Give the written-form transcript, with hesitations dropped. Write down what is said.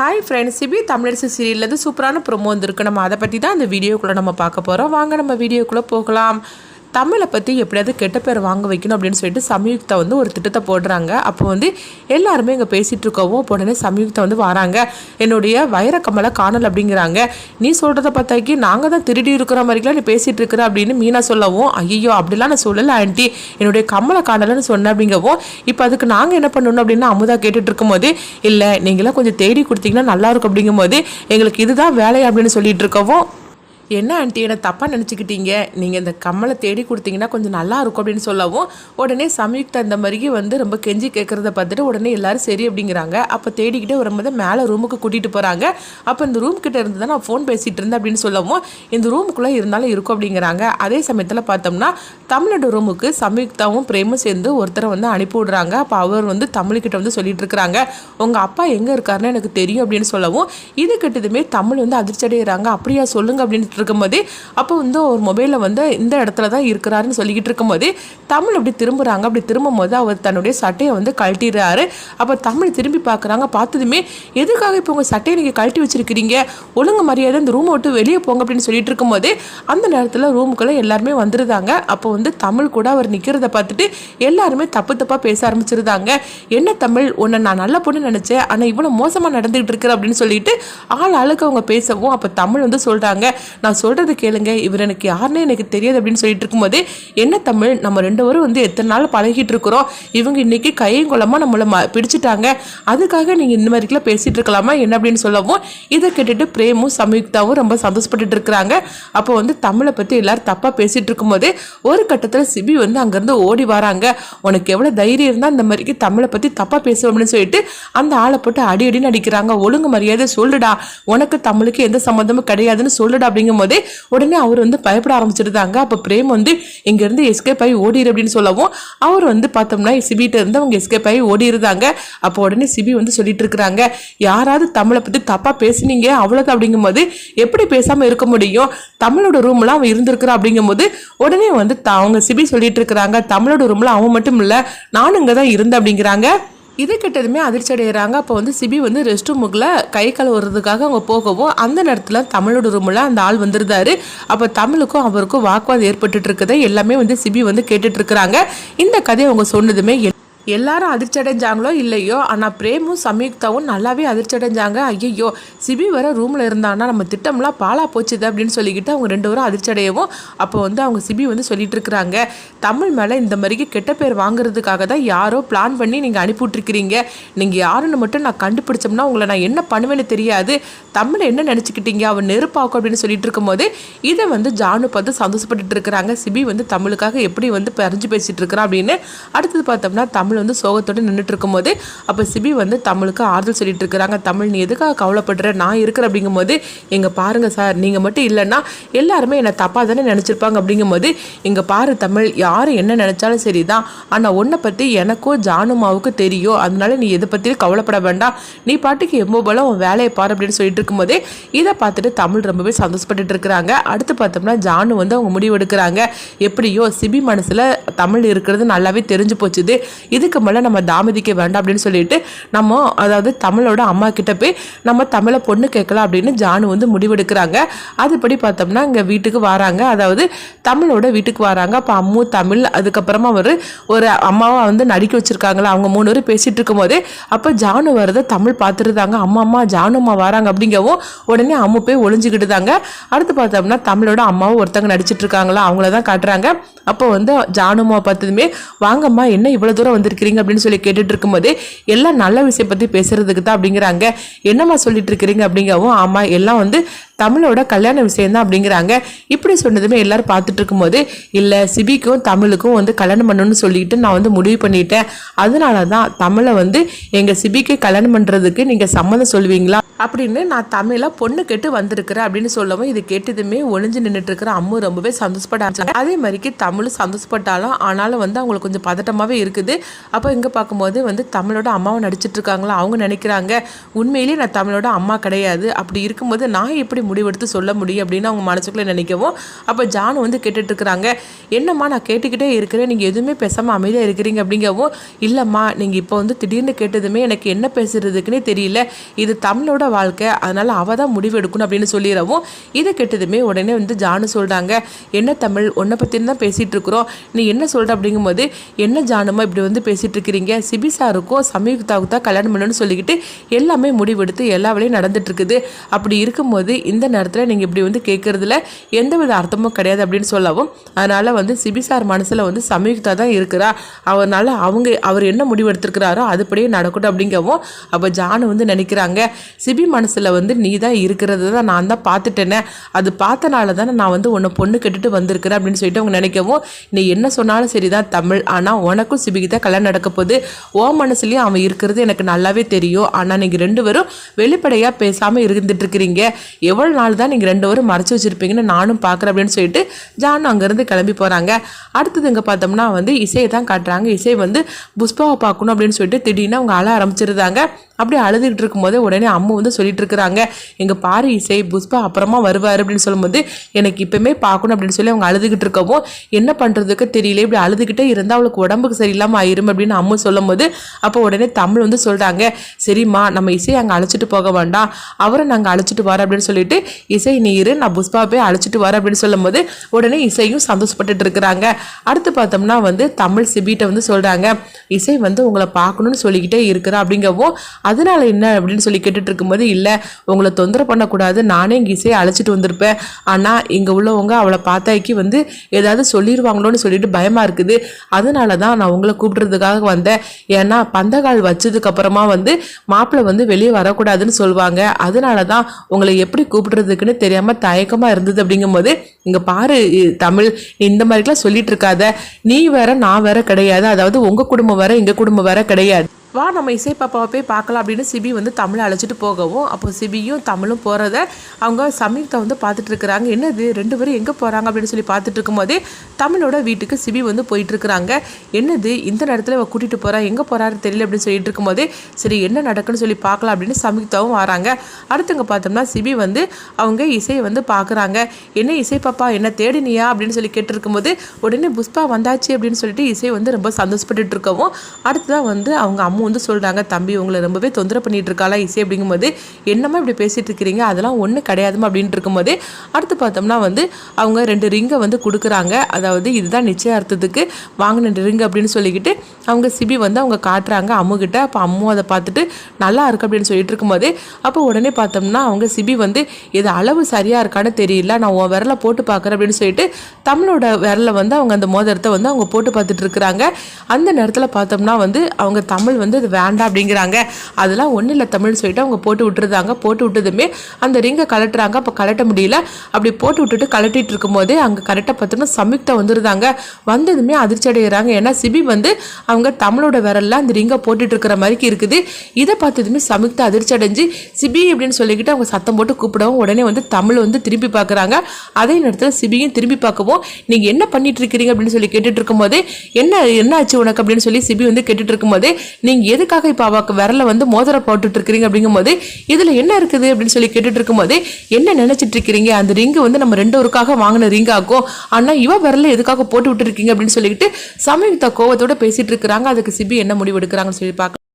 Hi friends, CP Tamilarasu சீரியல்லேருந்து சூப்பரான promo வந்திருக்கு. நம்ம அதை பற்றி தான் அந்த வீடியோக்குள்ளே நம்ம பார்க்க போகிறோம். வாங்க நம்ம வீடியோக்குள்ளே போகலாம். தமிழை பற்றி எப்படியாவது கெட்ட பேர் வாங்க வைக்கணும் அப்படின்னு சொல்லிட்டு சம்யுக்தா ஒரு திட்டத்தை போடுறாங்க. அப்போ எல்லாருமே இங்கே பேசிகிட்டு இருக்கவும் உடனே சம்யுக்தா வராங்க. என்னுடைய வைரக்கமலை காணல் அப்படிங்கிறாங்க. நீ சொல்கிறத பார்த்தாக்கி நாங்கள் தான் திருடி இருக்கிற மாதிரிலாம் நீ பேசிகிட்டு இருக்கிற அப்படின்னு மீனா சொல்லவும், ஐயோ அப்படிலாம் நான் சொல்லலை ஆண்டி, என்னுடைய கமலை காணலன்னு சொன்னேன் அப்படிங்கவும், இப்போ அதுக்கு நாங்கள் என்ன பண்ணணும் அப்படின்னு அமுதா கேட்டுட்டு இருக்கும்போது, இல்லை நீங்களாம் கொஞ்சம் தேடி கொடுத்தீங்கன்னா நல்லாயிருக்கும் அப்படிங்கும்போது எங்களுக்கு இதுதான் வேலை அப்படின்னு சொல்லிட்டு இருக்கவும், என்ன ஆண்டி என்னை தப்பாக நினச்சிக்கிட்டீங்க, நீங்கள் இந்த கம்மலை தேடி கொடுத்தீங்கன்னா கொஞ்சம் நல்லா இருக்கும் அப்படின்னு சொல்லவும், உடனே சம்யுக்தா இந்த மாதிரி ரொம்ப கெஞ்சி கேட்குறத பார்த்துட்டு உடனே எல்லாரும் சரி அப்படிங்கிறாங்க. அப்போ தேடிக்கிட்டே வரும்போது மேலே ரூமுக்கு கூட்டிகிட்டு போகிறாங்க. அப்போ இந்த ரூம் கிட்ட இருந்து தான் நான் ஃபோன் பேசிகிட்டு இருந்தேன் அப்படின்னு சொல்லவும், இந்த ரூமுக்குள்ளே இருந்தாலும் இருக்கும் அப்படிங்கிறாங்க. அதே சமயத்தில் பார்த்தோம்னா தமிழோட ரூமுக்கு சம்யுக்தாவும் பிரேமும் சேர்ந்து ஒருத்தரை அனுப்பி விடுறாங்க. அப்போ அவர் தமிழ்கிட்ட சொல்லிட்டு இருக்கிறாங்க, உங்கள் அப்பா எங்கே இருக்காருன்னு எனக்கு தெரியும் அப்படின்னு சொல்லவும், இது கிட்டதுமே தமிழ் அதிர்ச்சி அடைகிறாங்க. அப்படியா சொல்லுங்க அப்படின்னு இருக்கும்போது, அப்போ ஒரு மொபைலில் இந்த இடத்துல தான் இருக்கிறாருன்னு சொல்லிக்கிட்டு இருக்கும்போது தமிழ் அப்படி திரும்புகிறாங்க. அப்படி திரும்பும் போது அவர் தன்னுடைய சட்டையை கழட்டிடுறாரு. அப்போ தமிழ் திரும்பி பார்க்குறாங்க. பார்த்ததுமே, எதுக்காக இப்போ உங்கள் சட்டையை நீங்கள் கழட்டி வச்சிருக்கிறீங்க, ஒழுங்கு மரியாதை இந்த ரூமை விட்டு வெளியே போங்க அப்படின்னு சொல்லிட்டு இருக்கும்போது அந்த நேரத்தில் ரூமுக்குள்ளே எல்லாருமே வந்துருந்தாங்க. அப்போ தமிழ் கூட அவர் நிற்கிறத பார்த்துட்டு எல்லாருமே தப்பு தப்பாக பேச ஆரம்பிச்சிருந்தாங்க. என்ன தமிழ், உன்னை நான் நல்ல பொண்ணு நினச்சேன், ஆனால் இவ்வளோ மோசமாக நடந்துகிட்டு இருக்கிற அப்படின்னு சொல்லிட்டு ஆளுக்கு அவங்க பேசவும், அப்போ தமிழ் சொல்கிறாங்க, நான் சொல்றது கேளுங்க, இவர் எனக்கு யாருன்னே எனக்கு தெரியாது அப்படின்னு சொல்லிட்டு இருக்கும்போது, என்ன தமிழ், நம்ம ரெண்டு பேரும் எத்தனை நாள் பழகிட்டு இருக்கிறோம், இவங்க இன்னைக்கு கையும் கொள்ளமா நம்மளை பிடிச்சிட்டாங்க, அதுக்காக நீங்க இந்த மாதிரிலாம் பேசிட்டு இருக்கலாமா என்ன அப்படின்னு சொல்லவும், இதை கேட்டுட்டு பிரேமும் சம்யுக்தாவும் ரொம்ப சந்தோஷப்பட்டு இருக்கிறாங்க. அப்போ தமிழை பத்தி எல்லாரும் தப்பா பேசிட்டு இருக்கும்போது ஒரு கட்டத்தில் சிபி அங்கிருந்து ஓடி வராங்க. உனக்கு எவ்வளவு தைரியம் இருந்தா இந்த மாதிரி தமிழை பத்தி தப்பா பேசுவோம் அப்படின்னு சொல்லிட்டு அந்த ஆளை போட்டு அடி அடின்னு அடிக்கிறாங்க. ஒழுங்கு மரியாதை சொல்லுடா, உனக்கு தமிழுக்கு எந்த சம்மந்தமும் கிடையாதுன்னு சொல்லுடா அப்படிங்கும் போதே உடனே அவர் பயப்பட ஆரம்பிச்சிருந்தாங்க. அப்போ பிரேம் இங்க இருந்து எஸ்கேப் ஆகி ஓடிடு அப்படின்னு சொல்லவும், அவர் பார்த்தோம்னா சிபிட்ட இருந்து அவங்க எஸ்கேப் ஆகி ஓடி இருந்தாங்க. அப்போ உடனே சிபி சொல்லிட்டு இருக்கிறாங்க, யாராவது தமிழை பத்தி தப்பா பேசுனீங்க அவ்வளவுதான் அப்படிங்கும் போது, எப்படி பேசாம இருக்க முடியும், தமிழோட ரூம்ல அவன் இருந்திருக்கிறா அப்படிங்கும் போது உடனே அவங்க சிபி சொல்லிட்டு இருக்கிறாங்க, தமிழோட ரூம்ல அவன் மட்டும் இல்ல நானும் இங்கதான் இருந்தேன் அப்படிங்கிறாங்க. இது கிட்டதுமே அதிர்ச்சி அடைகிறாங்க. அப்போ சிபி ரெஸ்ட் ரூமுக்குள்ள கை கழுவுறதுக்காக அவங்க போகவும் அந்த நேரத்தில் தமிழோட ரூமில் அந்த ஆள் வந்துருந்தாரு. அப்போ தமிழுக்கும் அவருக்கும் வாக்குவாதம் ஏற்பட்டு இருக்குதை எல்லாமே சிபி கேட்டுட்டு இருக்கிறாங்க. இந்த கதையை அவங்க சொன்னதுமே எல்லாரும் அதிர்ச்சி அடைஞ்சாங்களோ இல்லையோ, ஆனால் பிரேமும் சம்யுக்தாவும் நல்லாவே அதிர்ச்சி அடைஞ்சாங்க. ஐயோ சிபி வர ரூமில் இருந்தான்னா நம்ம திட்டம்லாம் பாலா போச்சுது அப்படின்னு சொல்லிக்கிட்டு அவங்க ரெண்டு பேரும் அதிர்ச்சி அடையவும், அப்போ அவங்க சிபி சொல்லிட்டு இருக்கிறாங்க, தமிழ் மேலே இந்த மாதிரிக்கு கெட்ட பேர் வாங்குறதுக்காக தான் யாரோ பிளான் பண்ணி நீங்கள் அனுப்பிவிட்ருக்கிறீங்க, நீங்கள் யாருன்னு மட்டும் நான் கண்டுபிடிச்சோம்னா உங்களை நான் என்ன பண்ணுவேன்னு தெரியாது, தமிழை என்ன நினச்சிக்கிட்டீங்க, அவன் நெருப்பாக்கும் அப்படின்னு சொல்லிட்டு இருக்கும்போது இதை ஜானு பார்த்து சந்தோஷப்பட்டு இருக்கிறாங்க. சிபி தமிழுக்காக எப்படி பறிஞ்சு பேசிட்டு இருக்கிறான் அப்படின்னு. அடுத்தது பார்த்தோம்னா தமிழ் சோகத்தோடு நின்றுட்டு இருக்கும்போது அப்போ சிபி தமிழுக்கு ஆறுதல் சொல்லிட்டு இருக்கிறாங்க. தமிழ் நீ எதுக்காக கவலைப்படுற, நான் இருக்கிற அப்படிங்கும்போது, எங்க பாருங்க சார், நீங்க மட்டும் இல்லைன்னா எல்லாருமே என்னை தப்பா தானே நினைச்சிருப்பாங்க அப்படிங்கும்போது, இங்க பாரு தமிழ், யாரும் என்ன நினைச்சாலும் சரிதான், ஆனா உன்னை பத்தி எனக்கும் ஜானுமாவுக்கு தெரியும், அதனால நீ எதை பத்தியும் கவலைப்பட வேண்டாம், நீ பாட்டுக்கு எவ்வளோ போல உன் வேலையை பாரு அப்படின்னு சொல்லிட்டு இருக்கும்போதே இதை பார்த்துட்டு தமிழ் ரொம்பவே சந்தோஷப்பட்டு இருக்கிறாங்க. அடுத்து பார்த்தோம்னா ஜானு அவங்க முடிவு எடுக்கிறாங்க, எப்படியோ சிபி மனசுல தமிழ் இருக்கிறது நல்லாவே தெரிஞ்சு போச்சுது, இதுக்கு மேலே நம்ம தாமதிக்க வேண்டாம் அப்படின்னு சொல்லிட்டு நம்ம அதாவது தமிழோட அம்மா கிட்ட போய் நம்ம தமிழை பொண்ணு கேட்கலாம் அப்படின்னு ஜானு முடிவெடுக்கிறாங்க. அதுபடி பார்த்தோம்னா இங்கே வீட்டுக்கு வராங்க, அதாவது தமிழோட வீட்டுக்கு வராங்க. அப்போ அம்மு தமிழ் அதுக்கப்புறமா ஒரு அம்மாவை நடிக்க வச்சிருக்காங்களா, அவங்க மூணு பேரும் பேசிட்டு இருக்கும் போதே அப்போ ஜானு வரதை தமிழ் பார்த்துருந்தாங்க. அம்மா ஜானு அம்மா வராங்க அப்படிங்கவும் உடனே அம்மு போய் ஒளிஞ்சுக்கிட்டுதாங்க. அடுத்து பார்த்தோம்னா தமிழோட அம்மாவும் ஒருத்தவங்க நடிச்சிட்டு இருக்காங்களா, அவங்கள தான் காட்டுறாங்க. அப்போ ஜானு அம்மாவை பார்த்ததுமே, வாங்கம்மா என்ன இவ்வளோ தூரம் வந்திருக்கிறீங்க அப்படின்னு சொல்லி கேட்டுட்டு இருக்கும்போது, எல்லாம் நல்ல விஷயம் பத்தி பேசுறதுக்கு தான் அப்படிங்கிறாங்க. என்னம்மா சொல்லிட்டு இருக்கிறீங்க அப்படிங்கவும், ஆமா எல்லாம் தமிழோட கல்யாண விஷயம் தான் அப்படிங்கிறாங்க. இப்படி சொன்னதுமே எல்லாரும் பார்த்துட்டு இருக்கும்போது, இல்லை சிபிக்கும் தமிழுக்கும் கல்யாணம் பண்ணணும்னு சொல்லிட்டு நான் முடிவு பண்ணிட்டேன், அதனால தான் தமிழை எங்கள் சிபிக்கு கல்யாணம் பண்ணுறதுக்கு நீங்கள் சம்மதம் சொல்லுவீங்களா அப்படின்னு நான் தமிழை பொண்ணு கேட்டு வந்திருக்கிறேன் அப்படின்னு சொல்லவும், இது கேட்டதுமே ஒளிஞ்சு நின்றுட்டு இருக்கிற அம்மு ரொம்பவே சந்தோஷப்பட்டாங்க. அதே மாதிரிக்கு தமிழும் சந்தோஷப்பட்டாலும் ஆனாலும் அவங்களுக்கு கொஞ்சம் பதட்டமாகவே இருக்குது. அப்போ இங்கே பார்க்கும்போது தமிழோட அம்மாவை நடிச்சிட்டு இருக்காங்களா, அவங்க நினைக்கிறாங்க உண்மையிலேயே நான் தமிழோட அம்மா கிடையாது, அப்படி இருக்கும்போது நான் எப்படி முடிவெடுத்து சொல்ல முடியும் அப்படின்னு அவங்க மனசுக்குள்ளே நினைக்கவும், அப்போ ஜானு கேட்டுட்டு இருக்கிறாங்க, என்னம்மா நான் கேட்டுக்கிட்டே இருக்கிறேன், நீங்கள் எதுவுமே பேசாமல் அமைதியாக இருக்கிறீங்க அப்படிங்கவும், இல்லைம்மா நீங்கள் இப்போ திடீர்னு கேட்டதுமே எனக்கு என்ன பேசுறதுக்குன்னே தெரியல, இது தமிழோட வாழ்க்கை, அதனால் அவள் தான் முடிவு எடுக்கணும் அப்படின்னு சொல்லிடவும் இதை கெட்டதுமே உடனே வந்து ஜானு சொல்கிறாங்க, என்ன தமிழ் உன்னை பற்றி தான் பேசிகிட்டு இருக்கிறோம், நீ என்ன சொல்கிற அப்படிங்கும்போது, என்ன ஜானுமா இப்படி வந்து பேசிகிட்டு இருக்கிறீங்க, சிபி சாருக்கும் சமயுக்தாவுக்கு தான் கல்யாணம் பண்ணணும்னு சொல்லிக்கிட்டு எல்லாமே முடிவெடுத்து எல்லா வேலையும் நடந்துட்டுருக்குது. அப்படி இருக்கும்போது இந்த நேரத்தில் நீங்கள் இப்படி வந்து கேட்குறதுல எந்தவித அர்த்தமும் கிடையாது அப்படின்னு சொல்லவும், அதனால் வந்து சிபி சார் மனசில் வந்து சமயுக்தா தான் இருக்கிறா, அவனால் அவர் என்ன முடிவு எடுத்திருக்கிறாரோ அதுபடியே நடக்கட்டும் அப்படிங்கவும், அப்போ ஜானு வந்து நினைக்கிறாங்க, சிபி மனசில் வந்து நீ தான் இருக்கிறது தான் நான் தான் பார்த்துட்டேனே, அது பார்த்தனால தானே நான் வந்து உன்னை பொண்ணு கெட்டுட்டு வந்திருக்கிறேன் அப்படின்னு சொல்லிட்டு அவங்க நினைக்கவும், நீ என்ன சொன்னாலும் சரி தான் தமிழ், ஆனால் உனக்கும் சிபிக்கு தான் கல்யாணம் நடக்க போகுது, ஓ மனசுலேயும் அவன் இருக்கிறது எனக்கு நல்லாவே தெரியும், ஆனால் நீங்கள் ரெண்டு பேரும் வெளிப்படையாக பேசாமல் இருந்துட்டு இருக்கிறீங்க, எவ்வளோ நாள் தான் நீங்கள் ரெண்டு பேரும் மறைச்சி வச்சுருப்பீங்கன்னு நானும் பார்க்குறேன் அப்படின்னு சொல்லிட்டு ஜானு அங்கேருந்து கிளம்பி போகிறாங்க. அடுத்தது இங்கே பார்த்தோம்னா வந்து இசையை தான் காட்டுறாங்க. இசை வந்து புஷ்பாவை பார்க்கணும் அப்படின்னு சொல்லிட்டு திடீர்னு அவங்க அழ ஆரம்பிச்சிருந்தாங்க. அப்படி அழுதுகிட்டு இருக்கும்போது உடனே அம்மா வந்து சொல்லிட்டு இருக்கிறாங்க, எங்கள் பாரு இசை புஷ்பா அப்புறமா வருவார் அப்படின்னு சொல்லும்போது எனக்கு இப்பவுமே பார்க்கணும் அப்படின்னு சொல்லி அவங்க அழுதுகிட்டு இருக்கவும், என்ன பண்ணுறதுக்கு தெரியல, இப்படி அழுதுகிட்டே இருந்தால் அவளுக்கு உடம்புக்கு சரியில்லாமல் ஆயிரும் அப்படின்னு அம்மா சொல்லும் போது, அப்போ உடனே தமிழ் வந்து சொல்கிறாங்க, சரிம்மா நம்ம இசை அங்கே அழைச்சிட்டு போக வேண்டாம், அவரை நாங்கள் அழைச்சிட்டு வரோம் அப்படின்னு சொல்லிட்டு, இசை நீர் நான் புஷ்பா போய் அழைச்சிட்டு வரேன் அப்படின்னு சொல்லும் போது உடனே இசையும் சந்தோஷப்பட்டுட்டு இருக்கிறாங்க. அடுத்து பார்த்தோம்னா வந்து தமிழ் சிபிட்ட வந்து சொல்கிறாங்க, இசை வந்து உங்களை பார்க்கணும்னு சொல்லிக்கிட்டே இருக்கிறா அப்படிங்கவும், அதனால என்ன அப்படின்னு சொல்லி கேட்டுட்டு இருக்கும்போது, இல்லை உங்களை தொந்தரவு பண்ணக்கூடாது, நானே இங்கே இசையை அழைச்சிட்டு வந்திருப்பேன், ஆனால் இங்கே உள்ளவங்க அவளை பார்த்தாக்கி வந்து ஏதாவது சொல்லிடுவாங்களோன்னு சொல்லிட்டு பயமாக இருக்குது, அதனால தான் நான் உங்களை கூப்பிடுறதுக்காக வந்தேன், ஏன்னா பந்தகால் வச்சதுக்கு அப்புறமா வந்து மாப்பிள்ளை வந்து வெளியே வரக்கூடாதுன்னு சொல்லுவாங்க, அதனால தான் உங்களை எப்படி கூப்பிடுறதுக்குன்னு தெரியாமல் தயக்கமாக இருந்தது அப்படிங்கும்போது, இங்கே பாரு தமிழ், நீ இந்த மாதிரிலாம் சொல்லிட்டு இருக்காத, நீ வேற நான் வேற கிடையாது, அதாவது உங்கள் குடும்பம் வேற எங்கள் குடும்பம் வேற கிடையாது, வா நம்ம இசை பாப்பாவை போய் பார்க்கலாம் அப்படின்னு சிபி வந்து தமிழை அழைச்சிட்டு போகவும், அப்போ சிபியும் தமிழும் போகிறத அவங்க சமீக்தா வந்து பார்த்துட்டு இருக்கிறாங்க. என்னது ரெண்டு பேரும் எங்கே போகிறாங்க அப்படின்னு சொல்லி பார்த்துட்டு இருக்கும்போதே தமிழோட வீட்டுக்கு சிபி வந்து போயிட்டு இருக்கிறாங்க. என்னது இந்த நேரத்தில் இவ கூட்டிகிட்டு போகிறா, எங்கே போகிறாரு தெரியல அப்படின்னு சொல்லிட்டு இருக்கும்போதே, சரி என்ன நடக்குன்னு சொல்லி பார்க்கலாம் அப்படின்னு சமீக்தாவும் வராங்க. அடுத்தவங்க பார்த்தோம்னா சிபி வந்து அவங்க இசையை வந்து பார்க்குறாங்க. என்ன இசை பாப்பா என்ன தேடினியா அப்படின்னு சொல்லி கேட்டுருக்கும்போது உடனே புஷ்பா வந்தாச்சு அப்படின்னு சொல்லிட்டு இசை வந்து ரொம்ப சந்தோஷப்பட்டுட்டு இருக்கவும், அடுத்ததான் வந்து அவங்க அம்மா வந்து சொல்கிறாங்க, தம்பி உங்களை ரொம்பவே தொந்தரவு பண்ணிட்டு இருக்காளா இசை அப்படிங்கும்போது, என்னமா இப்படி பேசிட்டு இருக்கிறீங்க, அதெல்லாம் ஒன்றும் கிடையாதுமா அப்படின்ட்டு இருக்கும்போது, அடுத்து பார்த்தோம்னா வந்து அவங்க 2 ரிங்கை வந்து கொடுக்குறாங்க. அதாவது இதுதான் நிச்சயார்த்தத்துக்கு வாங்கின ரிங்கு அப்படின்னு சொல்லிக்கிட்டு அவங்க சிபி வந்து அவங்க காட்டுறாங்க அம்முக்கிட்ட. அப்போ அம்மு அதை பார்த்துட்டு நல்லா இருக்கு அப்படின்னு சொல்லிட்டு இருக்கும்போது, அப்போ உடனே பார்த்தோம்னா அவங்க சிபி வந்து இது அளவு சரியாக இருக்கான்னு தெரியல, நான் உன் விரலை போட்டு பார்க்குறேன் அப்படின்னு சொல்லிட்டு தமிழோட விரலை வந்து அவங்க அந்த மோதிரத்தை வந்து அவங்க போட்டு பார்த்துட்டு இருக்கிறாங்க. அந்த நேரத்தில் பார்த்தோம்னா வந்து அவங்க தமிழ் வந்து இது வேண்டாம் அப்படிங்கிறாங்க. அதெல்லாம் ஒன்றும் இல்லை தமிழ்னு சொல்லிட்டு அவங்க போட்டு விட்டுருந்தாங்க. போட்டு விட்டதுமே அந்த ரிங்கை கலட்டுறாங்க. அப்போ கலட்ட முடியல, அப்படி போட்டு விட்டுட்டு கலட்டிட்டு இருக்கும் போதே அங்கே கரெக்டாக பார்த்தோம்னா சமீக்தா வந்துருந்தாங்க. வந்ததுமே அதிர்ச்சி அடைகிறாங்க. ஏன்னா சிபி வந்து அவங்க தமிழோட விரல்ல அந்த ரிங்கை போட்டுட்டு இருக்கிற மாதிரி இருக்குது. இதை பார்த்ததுமே சமீக்தா அதிர்ச்சி அடைஞ்சு சிபி அப்படின்னு சொல்லிக்கிட்டு அவங்க சத்தம் போட்டு கூப்பிடவும் உடனே வந்து தமிழ் வந்து திரும்பி பார்க்குறாங்க. அதே நேரத்தில் சிபியும் திரும்பி பார்க்கவும், நீங்கள் என்ன பண்ணிட்டு இருக்கிறீங்க அப்படின்னு சொல்லி கேட்டுட்டு இருக்கும் போதே, என்ன ஆச்சு உனக்கு அப்படின்னு சொல்லி சிபி வந்து கேட்டுட்டு இருக்கும் போதே, நீங்கள் எதுக்காக இப்போ அவக்கு விரல வந்து மோதிரம் போட்டுட்டு இருக்கிறீங்க அப்படிங்கும்போது, இதில் என்ன இருக்குது அப்படின்னு சொல்லி கேட்டுட்டு இருக்கும்போதே, என்ன நினைச்சிட்டு இருக்கிறீங்க, அந்த ரிங்கு வந்து நம்ம 2 ஊருக்காக வாங்கின ரிங் ஆகும், ஆனால் இவ விரல எதுக்காக போட்டு விட்டுருக்கீங்க அப்படின்னு சொல்லிட்டு சமீக்தா கோவத்தோட பேசிட்டு இருக்கிறாங்க. அதுக்கு சிபி என்ன முடிவு எடுக்கிறாங்கன்னு சொல்லி பார்க்க